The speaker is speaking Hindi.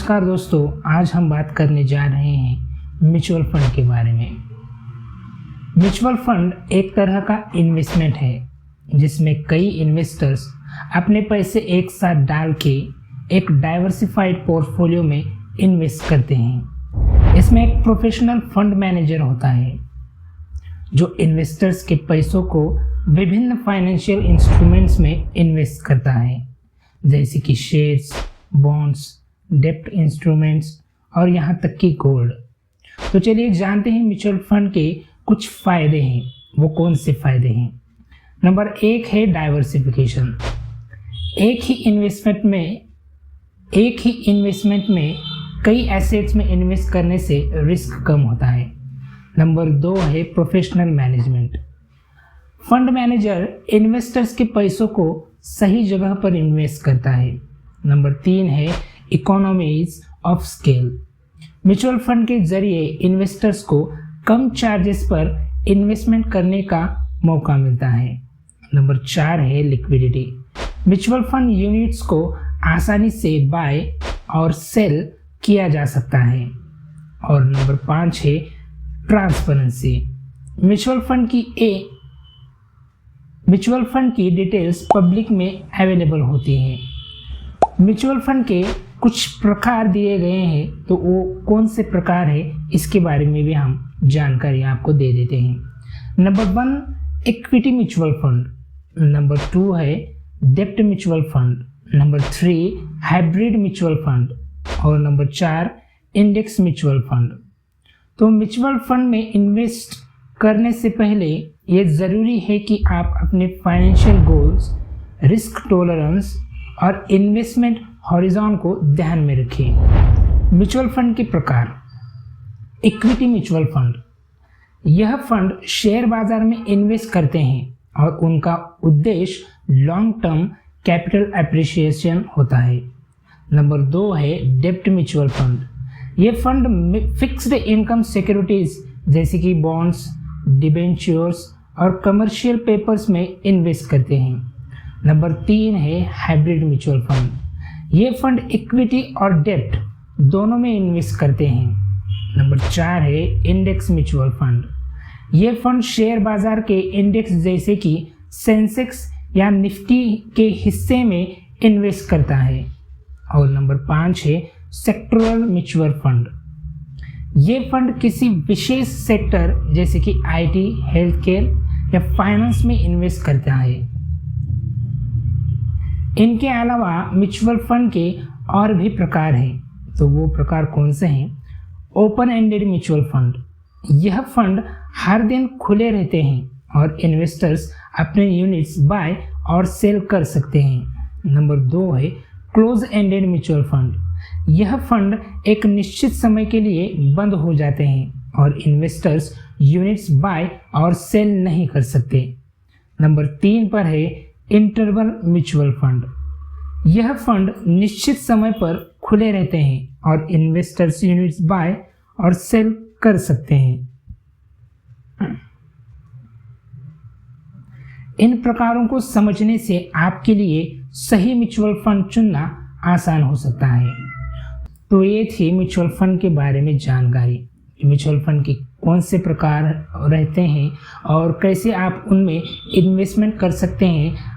नमस्कार दोस्तों, आज हम बात करने जा रहे हैं म्यूचुअल फंड के बारे में। म्यूचुअल फंड एक तरह का इन्वेस्टमेंट है जिसमें कई इन्वेस्टर्स अपने पैसे एक साथ डाल के एक डाइवर्सिफाइड पोर्टफोलियो में इन्वेस्ट करते हैं। इसमें एक प्रोफेशनल फंड मैनेजर होता है जो इन्वेस्टर्स के पैसों को विभिन्न फाइनेंशियल इंस्ट्रूमेंट्स में इन्वेस्ट करता है, जैसे कि शेयर्स, बॉन्ड्स, डेब्ट इंस्ट्रूमेंट्स और यहाँ तक कि गोल्ड। तो चलिए जानते हैं म्यूचुअल फंड के कुछ फ़ायदे हैं। वो कौन से फ़ायदे हैं? नंबर 1 है डाइवर्सिफिकेशन। एक ही इन्वेस्टमेंट में कई एसेट्स में इन्वेस्ट करने से रिस्क कम होता है। नंबर 2 है professional management. Fund manager investors के पैसों को सही जगह पर इन्वेस्ट करता है। नंबर 3 है economies of scale. Mutual fund के जरिए इन्वेस्टर्स को कम चार्जेस पर इन्वेस्टमेंट करने का मौका मिलता है। नंबर 4 है लिक्विडिटी। म्यूचुअल फंड यूनिट्स को आसानी से बाय और सेल किया जा सकता है। और नंबर 5 है ट्रांसपेरेंसी। म्यूचुअल फंड की डिटेल्स पब्लिक में अवेलेबल होती हैं। म्यूचुअल फंड के कुछ प्रकार दिए गए हैं, तो वो कौन से प्रकार है इसके बारे में भी हम जानकारी आपको दे देते हैं। Number 1 equity mutual fund. Number 2 है डेब्ट mutual fund. Number 3 hybrid mutual fund और नंबर 4 इंडेक्स म्यूचुअल फंड। तो म्यूचुअल फंड में इन्वेस्ट करने से पहले ये ज़रूरी है कि आप अपने फाइनेंशियल गोल्स, रिस्क टॉलरेंस और इन्वेस्टमेंट हॉरिजॉन को ध्यान में रखें। म्यूचुअल फंड के प्रकार। Equity mutual fund. यह फंड शेयर बाजार में इन्वेस्ट करते हैं और उनका उद्देश्य लॉन्ग टर्म कैपिटल एप्रिसिएशन होता है। नंबर 2 है डेब्ट म्यूचुअल फंड। ये फंड फिक्स्ड इनकम सिक्योरिटीज जैसे कि बॉन्ड्स, डिबेंचर्स और कमर्शियल पेपर्स में इन्वेस्ट करते हैं। नंबर 3 है हाइब्रिड म्यूचुअल फंड। ये फंड इक्विटी और डेब्ट दोनों में इन्वेस्ट करते हैं। नंबर 4 है इंडेक्स म्यूचुअल फंड। ये फंड शेयर बाजार के इंडेक्स जैसे कि सेंसेक्स या निफ्टी के हिस्से में इन्वेस्ट करता है। और नंबर 5 है सेक्टोरल म्यूचुअल फंड। ये फंड किसी विशेष सेक्टर जैसे कि आईटी, हेल्थ केयर या फाइनेंस में इन्वेस्ट करता है। इनके अलावा म्यूचुअल फंड के और भी प्रकार हैं, तो वो प्रकार कौन से हैं? Open ended mutual fund. यह फंड हर दिन खुले रहते हैं और इन्वेस्टर्स अपने यूनिट्स बाय और सेल कर सकते हैं। नंबर 2 है क्लोज एंडेड म्यूचुअल फंड। यह फंड एक निश्चित समय के लिए बंद हो जाते हैं और इन्वेस्टर्स यूनिट्स बाय और सेल नहीं कर सकते। नंबर 3 पर है इंटरवल म्यूचुअल फंड। यह फंड निश्चित समय पर खुले रहते हैं और इन्वेस्टर्स यूनिट्स बाय और सेल कर सकते हैं। इन प्रकारों को समझने से आपके लिए सही म्यूचुअल फंड चुनना आसान हो सकता है। तो ये थी म्यूचुअल फंड के बारे में जानकारी। म्यूचुअल फंड के कौन से प्रकार रहते हैं और कैसे आप उनमें इन्वेस्टमेंट कर सकते हैं।